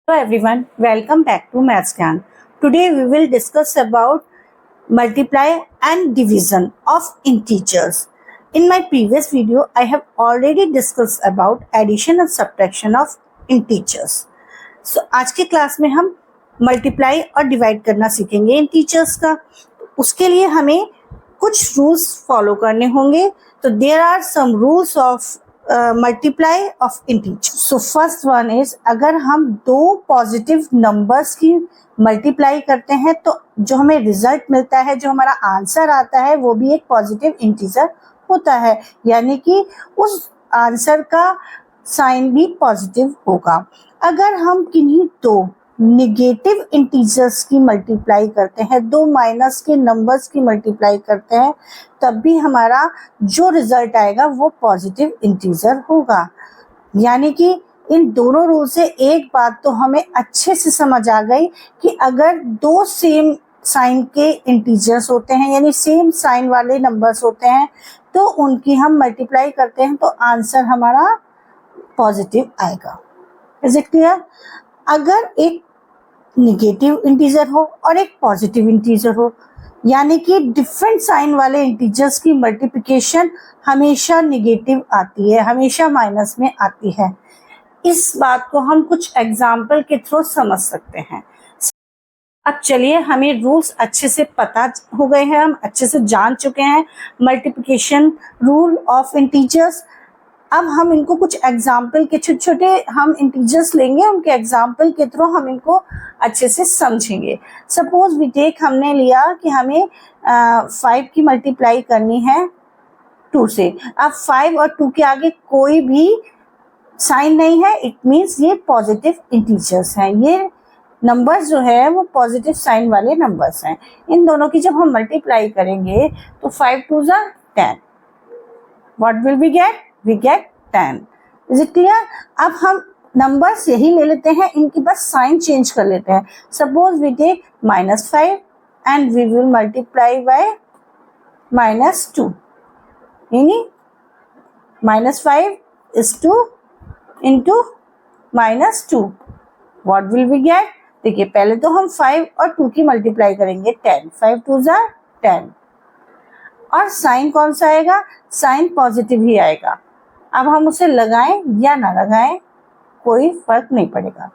Hello everyone, welcome back to Maths Can. Today we will discuss about multiply and division of integers. In my previous video, I have already discussed about addition and subtraction of integers. So आज के class में हम multiply और divide करना सीखेंगे integers का. उसके लिए हमें कुछ रूल्स फॉलो करने होंगे. तो there are some rules of multiply of integer. So first one is, अगर हम दो पॉजिटिव नंबर्स की मल्टीप्लाई करते हैं तो जो हमें रिजल्ट मिलता है, जो हमारा आंसर आता है, वो भी एक पॉजिटिव इंटीजर होता है. यानी कि उस आंसर का साइन भी पॉजिटिव होगा. अगर हम किन्हीं दो निगेटिव इंटीजर्स की मल्टीप्लाई करते हैं, दो माइनस के नंबर्स की मल्टीप्लाई करते हैं, तब भी हमारा जो रिजल्ट आएगा वो पॉजिटिव इंटीजर होगा. यानी कि इन दोनों रूल से एक बात तो हमें अच्छे से समझ आ गई कि अगर दो सेम साइन के इंटीजर्स होते हैं, यानी सेम साइन वाले नंबर्स होते हैं, तो उनकी हम मल्टीप्लाई करते हैं तो आंसर हमारा पॉजिटिव आएगा. Is it clear? अगर एक निगेटिव इंटीजर हो और एक पॉजिटिव इंटीजर हो, यानी कि डिफरेंट साइन वाले इंटीजर्स की मल्टीप्लिकेशन हमेशा निगेटिव आती है, हमेशा माइनस में आती है. इस बात को हम कुछ एग्जाम्पल के थ्रू समझ सकते हैं. अब चलिए, हमें रूल्स अच्छे से पता हो गए हैं, हम अच्छे से जान चुके हैं मल्टीप्लिकेशन रूल ऑफ इंटीजर्स. अब हम इनको कुछ एग्जाम्पल के छोटे छोटे हम इंटीजर्स लेंगे, उनके एग्जाम्पल के थ्रू हम इनको अच्छे से समझेंगे. सपोज वी टेक, हमने लिया कि हमें 5 की मल्टीप्लाई करनी है 2 से. अब 5 और 2 के आगे कोई भी साइन नहीं है, इट मीन्स ये पॉजिटिव इंटीजर्स हैं. ये नंबर्स जो है वो पॉजिटिव साइन वाले नंबर्स हैं. इन दोनों की जब हम मल्टीप्लाई करेंगे तो 5 2 ज़ा 10. What will we get? We get 10. Is it clear? अब हम नंबर्स यही ले लेते हैं, इनकी बस साइन चेंज कर लेते हैं. Suppose we take -5 and we will multiply by -2. यानी -5 is 2 into -2. What will we get? देखिए, पहले तो हम 5 और 2 की मल्टीप्लाई करेंगे 10. 5 2 ज़ा 10. और साइन कौन सा आएगा? साइन पॉजिटिव ही आएगा. अब हम उसे लगाएं या ना लगाएं कोई फर्क नहीं पड़ेगा.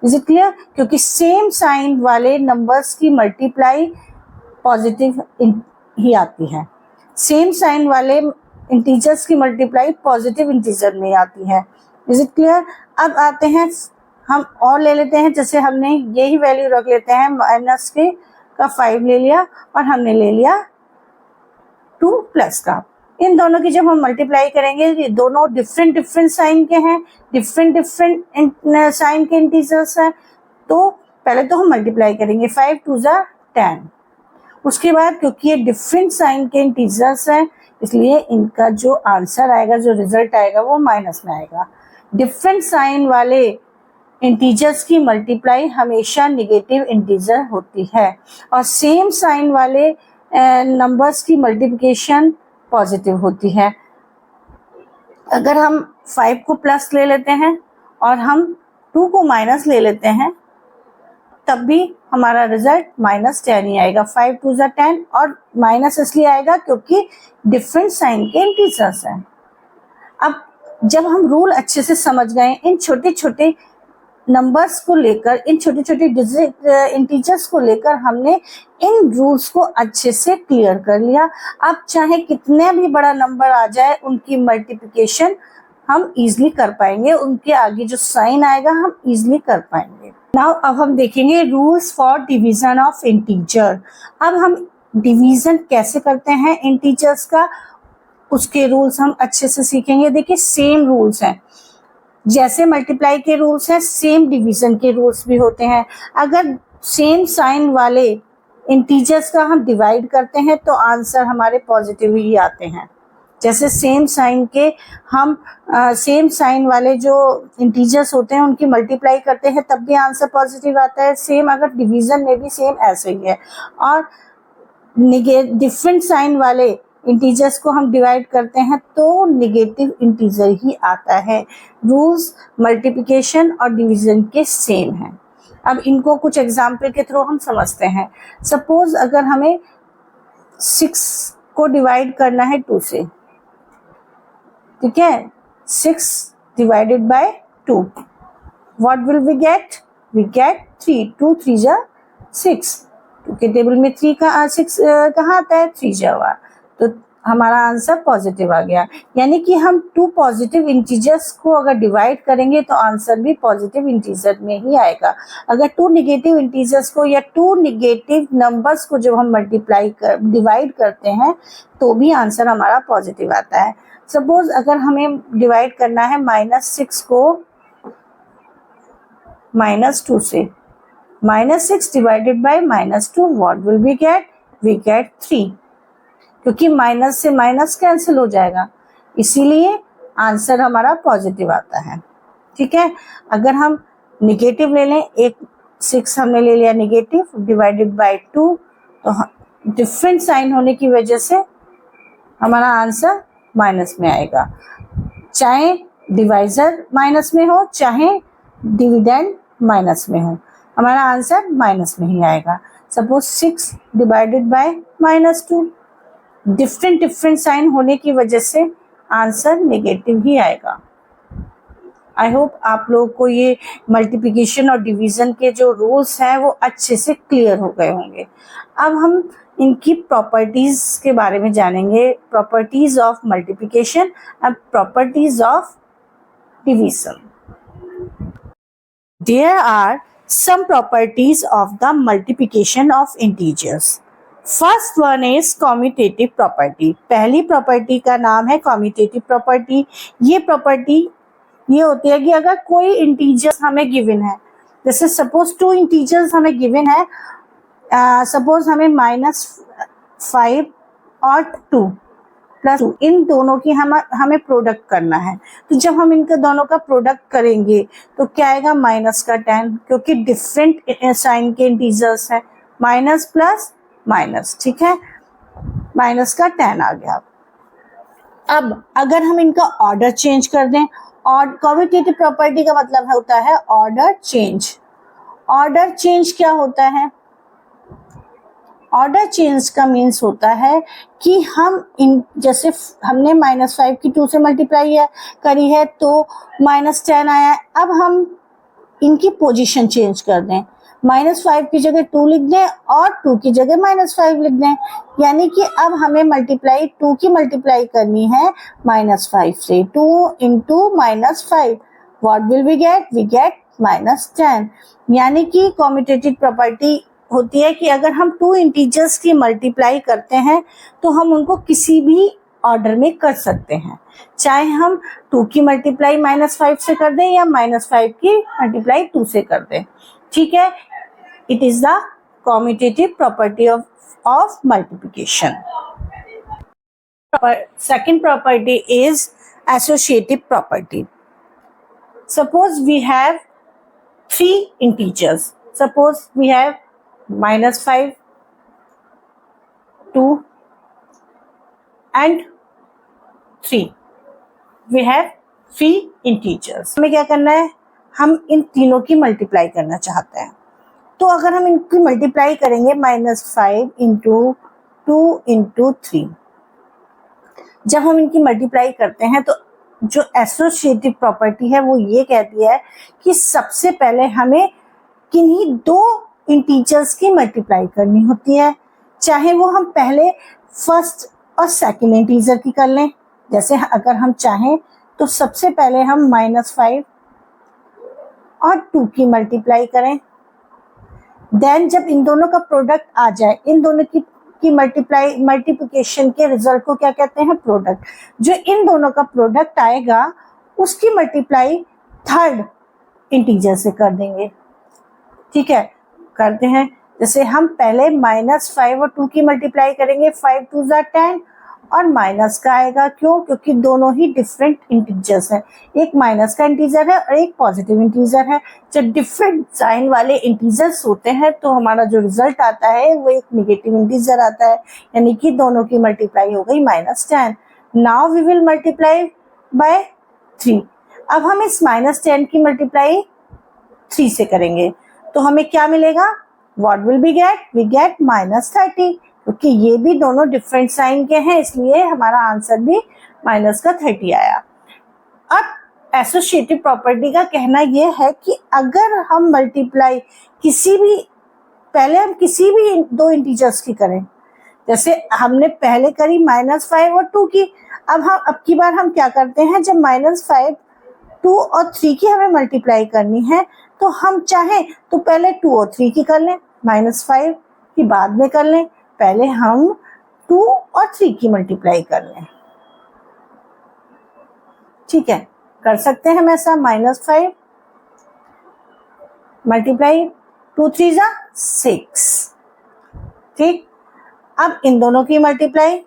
Is it clear? क्योंकि सेम साइन वाले नंबर्स की मल्टीप्लाई पॉजिटिव ही आती है. सेम साइन वाले इंटीजर्स की मल्टीप्लाई पॉजिटिव इंटीजर में आती है. Is it clear? अब आते हैं, हम और ले लेते हैं. जैसे हमने यही वैल्यू रख लेते हैं, माइनस के का 5 ले लिया और हमने ले लिया 2 प्लस का. इन दोनों की जब हम मल्टीप्लाई करेंगे, ये दोनों डिफरेंट साइन के हैं, डिफरेंट साइन के इंटीजर्स हैं. तो पहले तो हम मल्टीप्लाई करेंगे 5 2 ज़ा 10. उसके बाद क्योंकि ये डिफरेंट साइन के इंटीजर्स हैं, इसलिए इनका जो आंसर आएगा, जो रिजल्ट आएगा, वो माइनस में आएगा. डिफरेंट साइन वाले इंटीजर्स की मल्टीप्लाई हमेशा निगेटिव इंटीजर होती है और सेम साइन वाले नंबर्स की मल्टीप्लिकेशन पॉजिटिव होती है. अगर हम 5 को प्लस ले लेते हैं और हम 2 को माइनस ले लेते हैं, तब भी हमारा रिजल्ट -10 ही आएगा. 5 2 ज़ा 10 और माइनस इसलिए आएगा क्योंकि डिफरेंट साइन के इंटीजर्स हैं. अब जब हम रूल अच्छे से समझ गए, इन छोटे छोटे नंबर्स को लेकर, इन छोटे छोटे इंटीजर्स को लेकर हमने इन रूल्स को अच्छे से क्लियर कर लिया. अब चाहे कितने भी बड़ा नंबर आ जाए, उनकी मल्टीप्लिकेशन हम इजीली कर पाएंगे, उनके आगे जो साइन आएगा हम इजीली कर पाएंगे. नाउ अब हम देखेंगे rules for division of integer. अब हम डिवीजन कैसे करते हैं इंटीजर्स का, उसके रूल्स हम अच्छे से सीखेंगे. देखिए, सेम रूल्स हैं, जैसे मल्टीप्लाई के रूल्स हैं, सेम डिवीजन के रूल्स भी होते हैं. अगर सेम साइन वाले इंटीजर्स का हम डिवाइड करते हैं तो आंसर हमारे पॉजिटिव ही आते हैं. जैसे सेम साइन के हम सेम साइन वाले जो इंटीजर्स होते हैं उनकी मल्टीप्लाई करते हैं, तब भी आंसर पॉजिटिव आता है. सेम अगर डिवीजन में भी सेम ऐसे ही है. और डिफरेंट साइन वाले इंटीजर्स को हम डिवाइड करते हैं तो नेगेटिव इंटीजर ही आता है. रूल्स मल्टीप्लिकेशन और डिवीजन के सेम हैं. अब इनको कुछ एग्जाम्पल के थ्रू हम समझते हैं। सपोज अगर हमें 6 को डिवाइड करना है 2 से, ठीक है, 6 divided by 2, what will we get? We get 3, 2 3 जा 6, 2 के टेबल में 3 का 6 कहाँ आता है? 3 जा हुआ, तो हमारा आंसर पॉजिटिव आ गया। यानी कि हम 2 पॉजिटिव इंटीजर्स को अगर डिवाइड करेंगे तो आंसर भी पॉजिटिव इंटीजर में ही आएगा। अगर 2 निगेटिव इंटीजर्स को या 2 निगेटिव नंबर्स को जब हम डिवाइड करते हैं तो भी आंसर हमारा पॉजिटिव आता है। सपोज अगर हमें डिवाइड करना है -6 को -2 से, -6 divided by -2, what will we get? We get 3, क्योंकि माइनस से माइनस कैंसिल हो जाएगा, इसीलिए आंसर हमारा पॉजिटिव आता है। ठीक है, अगर हम निगेटिव ले लें, एक 6 हमने ले लिया निगेटिव, डिवाइडेड बाय 2, तो डिफरेंट साइन होने की वजह से हमारा आंसर माइनस में आएगा। चाहे डिवाइजर माइनस में हो, चाहे डिविडेंड माइनस में हो, हमारा आंसर माइनस में ही आएगा। Suppose 6 divided by -2, different sign होने की वजह से आंसर नेगेटिव ही आएगा। आई होप आप लोगों को ये मल्टीप्लिकेशन और डिवीजन के जो रूल्स हैं वो अच्छे से क्लियर हो गए होंगे। अब हम इनकी प्रॉपर्टीज के बारे में जानेंगे, properties of multiplication and properties of division. There are some properties of the multiplication of integers. First one is commutative property. पहली प्रॉपर्टी का नाम है कॉम्यूटेटिव प्रॉपर्टी। ये प्रॉपर्टी ये होती है कि अगर कोई इंटीजर्स हमें गिवन है, जैसे सपोज 2 इंटीजर्स हमें गिवन है, सपोज हमें -5 और 2 + 2, इन दोनों की हमें प्रोडक्ट करना है। तो जब हम इनके दोनों का प्रोडक्ट करेंगे तो क्या आएगा? -10, क्योंकि डिफरेंट साइन के इंटीजर्स हैं, माइनस प्लस माइनस, ठीक है, -10 आ गया। अब अगर हम इनका ऑर्डर चेंज कर दें, और कॉम्यूटेटिव प्रॉपर्टी का मतलब होता है ऑर्डर चेंज। ऑर्डर चेंज क्या होता है? ऑर्डर चेंज का मीन्स होता है कि हम जैसे हमने -5 की 2 से मल्टीप्लाई करी है तो -10 आया है। अब हम इनकी पोजीशन चेंज कर दें, -5 की जगह 2 लिख दें और 2 की जगह -5 लिख दें, यानी कि अब हमें 2 की मल्टीप्लाई करनी है -5 से। 2 × -5, what will we get? We get -10। यानी कि कॉम्यूटेटिव प्रॉपर्टी होती है कि अगर हम 2 इंटीजर्स की मल्टीप्लाई करते हैं तो हम उनको किसी भी ऑर्डर में कर सकते हैं, चाहे हम 2 की मल्टीप्लाई -5 से कर दें या -5 की मल्टीप्लाई 2 से कर दें। ठीक है, it is the commutative property of multiplication. Second property is associative property. Suppose we have 3 integers, suppose we have -5, 2 and 3. We have 3 integers. हमें क्या करना है? हम इन तीनों की मल्टीप्लाई करना चाहते हैं। तो अगर हम इनकी मल्टीप्लाई करेंगे -5 × 2 × 3, जब हम इनकी मल्टीप्लाई करते हैं तो जो एसोसिएटिव प्रॉपर्टी है वो ये कहती है कि सबसे पहले हमें किन्हीं 2 इंटीजर्स की मल्टीप्लाई करनी होती है, चाहे वो हम पहले फर्स्ट और सेकंड इंटीजर की कर लें। जैसे अगर हम चाहें तो सबसे पहले हम -5 और 2 की मल्टीप्लाई करें, देन जब इन दोनों का प्रोडक्ट आ जाए, इन दोनों की मल्टीप्लिकेशन के रिजल्ट को क्या कहते हैं? प्रोडक्ट। जो इन दोनों का प्रोडक्ट आएगा उसकी मल्टीप्लाई थर्ड इंटीजर से कर देंगे। ठीक है, करते हैं। जैसे हम पहले -5 और 2 की मल्टीप्लाई करेंगे, 5 2 = 10 और माइनस का आएगा। क्यों? क्योंकि दोनों ही डिफरेंट इंटीजर्स हैं, एक माइनस का इंटीजर है और एक पॉजिटिव इंटीजर है। जब डिफरेंट साइन वाले इंटीजर्स होते हैं तो हमारा जो रिजल्ट आता है वो एक नेगेटिव इंटीजर आता है, यानी कि दोनों की मल्टीप्लाई हो गई -10। Now we will multiply by 3। अब हम इस -10 की मल्टीप्लाई 3 से करेंगे, तो हमें क्या मिलेगा, what will be get, we get -30, क्योंकि ये भी दोनों डिफरेंट साइन के हैं, इसलिए हमारा आंसर भी -30 आया। अब एसोसिएटिव प्रॉपर्टी का कहना यह है कि अगर हम मल्टीप्लाई पहले हम किसी भी दो इंटीजर्स की करें, जैसे हमने पहले करी -5 और 2 की, अब की बार हम क्या करते हैं, जब -5, 2 और 3 की हमें मल्टीप्लाई करनी है, तो हम चाहें तो पहले 2 और 3 की कर लें, -5 की बाद में कर लें, पहले हम 2 और 3 की मल्टीप्लाई कर लें। ठीक है, कर सकते हैं हम ऐसा, -5 मल्टीप्लाई 2 3 6, ठीक। अब इन दोनों की मल्टीप्लाई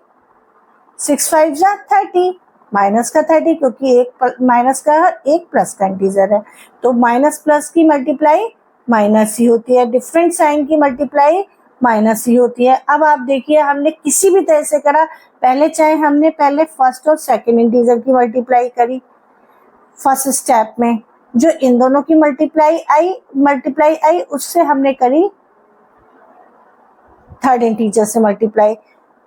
6 5 30, माइनस का 30, क्योंकि माइनस का एक प्लस का इंटीजर है, तो माइनस प्लस की मल्टीप्लाई माइनस ही होती है, डिफरेंट साइन की मल्टीप्लाई माइनस ही होती है। अब आप देखिए, हमने किसी भी तरह से करा, चाहे हमने पहले फर्स्ट और सेकंड इंटीजर की मल्टीप्लाई करी फर्स्ट स्टेप में, जो इन दोनों की मल्टीप्लाई आई उससे हमने करी थर्ड इंटीजर से मल्टीप्लाई,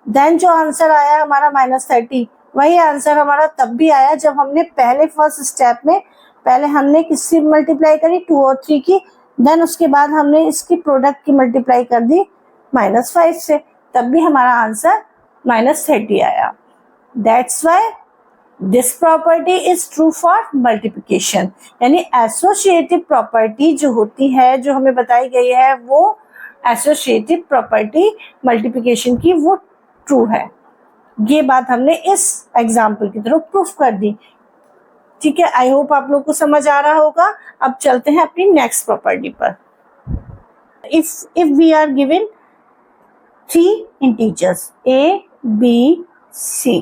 देन जो आंसर आया हमारा -30, वही आंसर हमारा तब भी आया जब हमने पहले फर्स्ट स्टेप में पहले हमने किससे मल्टीप्लाई करी, 2 और 3 की, देन उसके बाद हमने इसकी प्रोडक्ट की मल्टीप्लाई कर दी -5 से, तब भी हमारा आंसर -30 आया। That's why this property is true for multiplication, यानी एसोसिएटिव प्रॉपर्टी जो होती है, जो हमें बताई गई है, वो एसोसिएटिव प्रॉपर्टी मल्टीप्लिकेशन की वो ट्रू है। ये बात हमने इस एग्जाम्पल की थ्रू प्रूफ कर दी। ठीक है, आई होप आप लोग को समझ आ रहा होगा। अब चलते हैं अपनी नेक्स्ट प्रॉपर्टी पर। If we are given 3 integers A, B, C,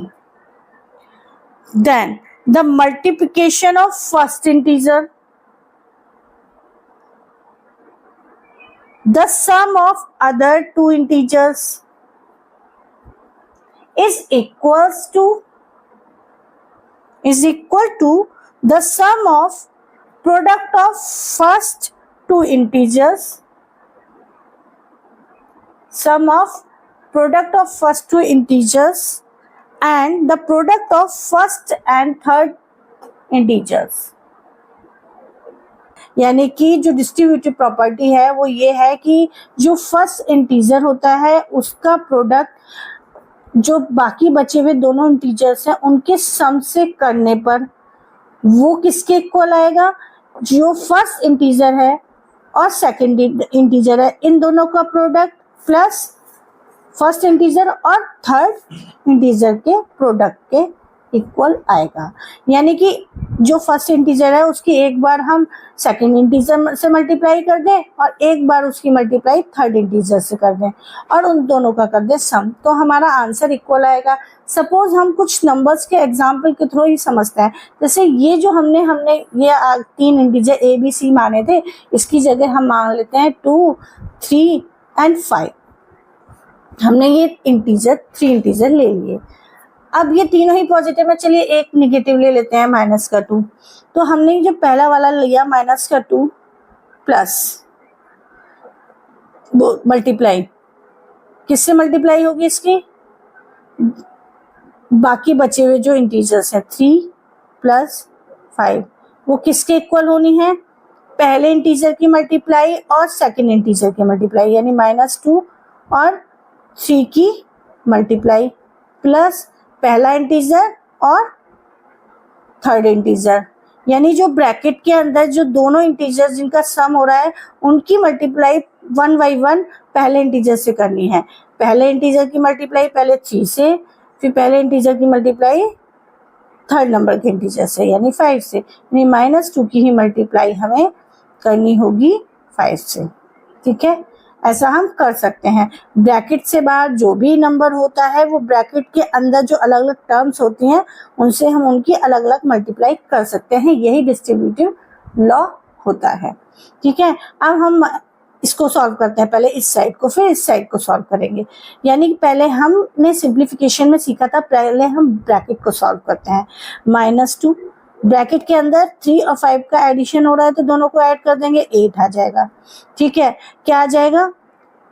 then the multiplication of first integer, the sum of other 2 integers is equal to the sum of product of first 2 integers, and the product of first and third integers। यानी कि जो distributive property है वो ये है कि जो first integer होता है उसका प्रोडक्ट जो बाकी बचे हुए दोनों इंटीजर्स हैं उनके सम से करने पर वो किसके इक्वल आएगा, जो फर्स्ट इंटीजर है और सेकंड इंटीजर है, इन दोनों का प्रोडक्ट प्लस फर्स्ट इंटीजर और थर्ड इंटीजर के प्रोडक्ट के इक्वल आएगा। यानी कि जो फर्स्ट इंटीजर है उसकी एक बार हम सेकंड इंटीजर से मल्टीप्लाई कर दें और एक बार उसकी मल्टीप्लाई थर्ड इंटीजर से कर दें और उन दोनों का कर दें सम, तो हमारा आंसर इक्वल आएगा। सपोज हम कुछ नंबर्स के एग्जाम्पल के थ्रू ही समझते हैं, जैसे ये जो हमने ये 3 इंटीजर A B C माने थे, इसकी जगह हम मान लेते हैं 2 3 एंड 5। हमने ये 3 इंटीजर ले लिए। अब ये तीनों ही पॉजिटिव है, चलिए एक निगेटिव ले लेते हैं -2। तो हमने जो पहला वाला लिया -2 प्लस मल्टीप्लाई, किससे मल्टीप्लाई होगी इसकी, बाकी बचे हुए जो इंटीजर्स हैं 3 + 5, वो किसके इक्वल होनी है, पहले इंटीजर की मल्टीप्लाई और सेकंड इंटीजर की मल्टीप्लाई, यानी -2 और 3 की मल्टीप्लाई प्लस पहला इंटीजर और थर्ड इंटीजर, यानी जो ब्रैकेट के अंदर जो दोनों इंटीजर जिनका सम हो रहा है उनकी मल्टीप्लाई 1 बाय 1 पहले इंटीजर से करनी है। पहले इंटीजर की मल्टीप्लाई पहले 3 से, फिर पहले इंटीजर की मल्टीप्लाई थर्ड नंबर के इंटीजर से यानी 5 से, यानी -2 की ही मल्टीप्लाई हमें करनी होगी 5 से। ठीक है, ऐसा हम कर सकते हैं। ब्रैकेट से बाहर जो भी नंबर होता है वो ब्रैकेट के अंदर जो अलग अलग टर्म्स होती हैं उनसे हम उनकी अलग अलग मल्टीप्लाई कर सकते हैं, यही डिस्ट्रीब्यूटिव लॉ होता है। ठीक है, अब हम इसको सॉल्व करते हैं, पहले इस साइड को फिर इस साइड को सॉल्व करेंगे। यानी कि पहले हमने सिंप्लीफिकेशन में सीखा था, पहले हम ब्रैकेट को सॉल्व करते हैं। -2 ब्रैकेट के अंदर 3 और 5 का एडिशन हो रहा है तो दोनों को ऐड कर देंगे, 8 आ जाएगा। ठीक है, क्या आ जाएगा,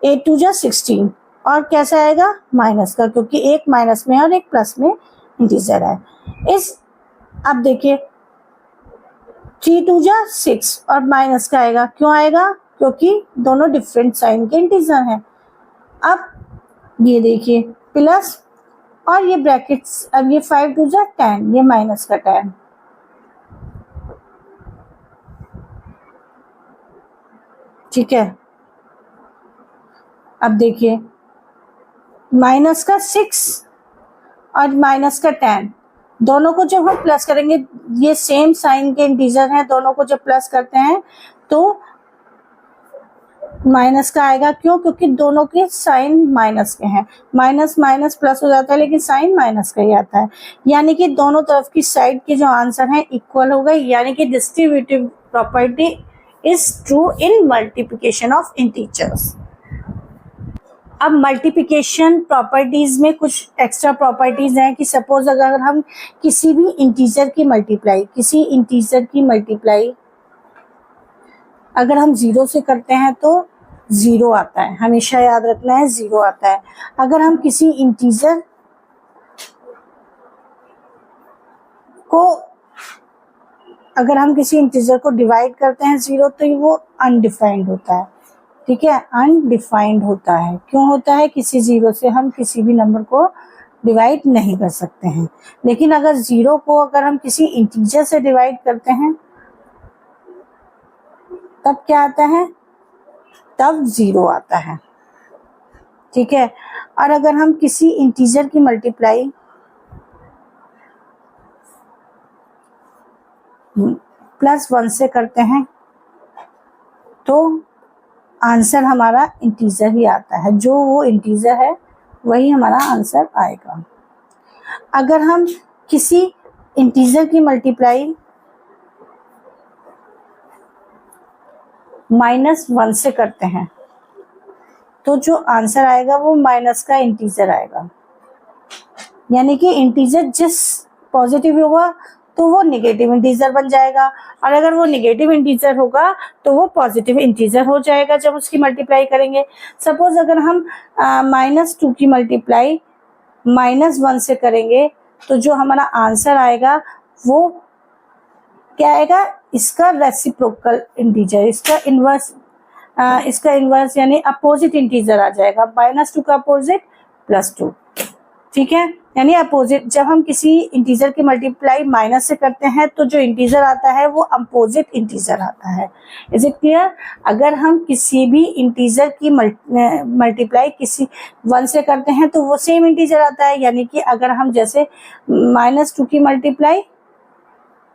8 2 जा 16, और कैसा आएगा, माइनस का, क्योंकि एक माइनस में और एक प्लस में इंटीजर है। अब देखिए 3 2 जा 6 और माइनस का आएगा, क्यों आएगा, क्योंकि दोनों डिफरेंट साइन के इंटीजर हैं। अब ये देखिए प्लस और ये ब्रैकेट्स, अब ये 5 2 जा 10, ये माइनस का 10। ठीक है, अब देखिए माइनस का 6 और माइनस का 10, दोनों को जब हम प्लस करेंगे, ये सेम साइन के इंटीजर हैं, दोनों को जब प्लस करते हैं तो माइनस का आएगा। क्यों, क्योंकि दोनों के साइन माइनस के हैं, माइनस माइनस प्लस हो जाता है लेकिन साइन माइनस का ही आता है, यानी कि दोनों तरफ की साइड के जो आंसर हैं इक्वल हो गए, यानी कि distributive property is true in multiplication of integers. अब मल्टीप्लिकेशन प्रॉपर्टीज में कुछ एक्स्ट्रा प्रॉपर्टीज हैं कि सपोज अगर हम किसी भी इंटीजर की मल्टीप्लाई अगर हम 0 से करते हैं तो 0 आता है, हमेशा याद रखना है 0 आता है। अगर हम किसी इंटीजर को डिवाइड करते हैं 0 तो वो अनडिफाइंड होता है। ठीक है, अनडिफाइंड होता है, क्यों होता है, किसी 0 से हम किसी भी नंबर को डिवाइड नहीं कर सकते हैं। लेकिन अगर 0 को अगर हम किसी इंटीजर से डिवाइड करते हैं तब क्या आता है, तब 0 आता है। ठीक है, और अगर हम किसी इंटीजर की मल्टीप्लाई +1 से करते हैं तो आंसर हमारा इंटीजर ही आता है, जो वो इंटीजर है वही हमारा आंसर आएगा। अगर हम किसी इंटीजर की मल्टीप्लाई -1 से करते हैं तो जो आंसर आएगा वो माइनस का इंटीजर आएगा, यानी कि इंटीजर जिस पॉजिटिव होगा तो वो नेगेटिव इंटीजर बन जाएगा, और अगर वो नेगेटिव इंटीजर होगा तो वो पॉजिटिव इंटीजर हो जाएगा जब उसकी मल्टीप्लाई करेंगे। सपोज अगर हम -2 की मल्टीप्लाई -1 से करेंगे तो जो हमारा आंसर आएगा वो क्या आएगा, इसका रेसिप्रोकल इंटीजर, इसका इनवर्स यानी अपोजिट इंटीजर आ जाएगा। -2 का अपोजिट +2। ठीक है, यानी अपोजिट, जब हम किसी इंटीजर की मल्टीप्लाई माइनस से करते हैं तो जो इंटीजर आता है वो अपोजिट इंटीजर आता है। Is it clear? अगर हम किसी भी इंटीजर की मल्टीप्लाई किसी 1 से करते हैं तो वो सेम इंटीजर आता है, यानी कि अगर हम जैसे -2 की मल्टीप्लाई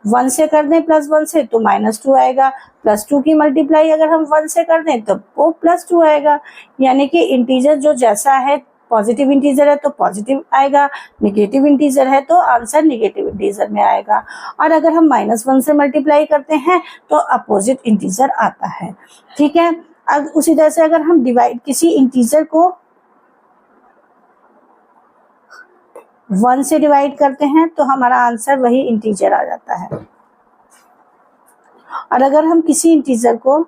1 से कर दें +1 से तो -2 आएगा, +2 की मल्टीप्लाई अगर हम 1 से कर दें तो वो +2 आएगा, यानी कि इंटीजर जो जैसा है, पॉजिटिव इंटीजर है तो पॉजिटिव आएगा, नेगेटिव इंटीजर है तो आंसर नेगेटिव इंटीजर में आएगा। और अगर हम -1 से मल्टीप्लाई करते हैं तो अपोजिट इंटीजर आता है। ठीक है, अब उसी तरह से अगर हम किसी इंटीजर को 1 से डिवाइड करते हैं तो हमारा आंसर वही इंटीजर आ जाता है, और अगर हम किसी इंटीजर को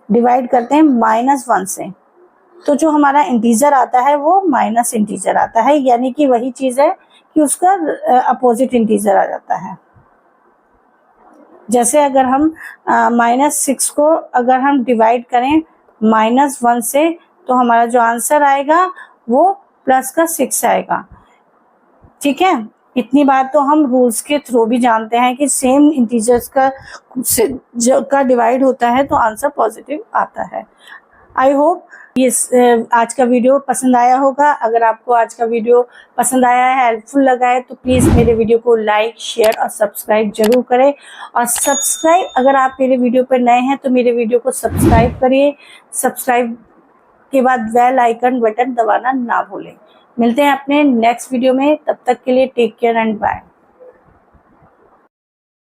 डिवाइड करते हैं -1 से तो जो हमारा इंटीजर आता है वो माइनस इंटीजर आता है, यानी कि वही चीज है कि उसका अपोजिट इंटीजर आ जाता है। जैसे अगर हम -6 को अगर हम डिवाइड करें -1 से तो हमारा जो आंसर आएगा वो +6 आएगा। ठीक है, इतनी बात तो हम रूल्स के थ्रू भी जानते हैं कि सेम इंटीजर्स का डिवाइड होता है तो आंसर पॉजिटिव आता है। आई होप ये आज का वीडियो पसंद आया होगा। अगर आपको आज का वीडियो पसंद आया है, हेल्पफुल लगा है, तो प्लीज़ मेरे वीडियो को लाइक, शेयर और सब्सक्राइब जरूर करें। और सब्सक्राइब, अगर आप मेरे वीडियो पर नए हैं तो मेरे वीडियो को सब्सक्राइब करिए। सब्सक्राइब के बाद बेल आइकन बटन दबाना ना भूलें। मिलते हैं अपने नेक्स्ट वीडियो में, तब तक के लिए टेक केयर एंड बाय।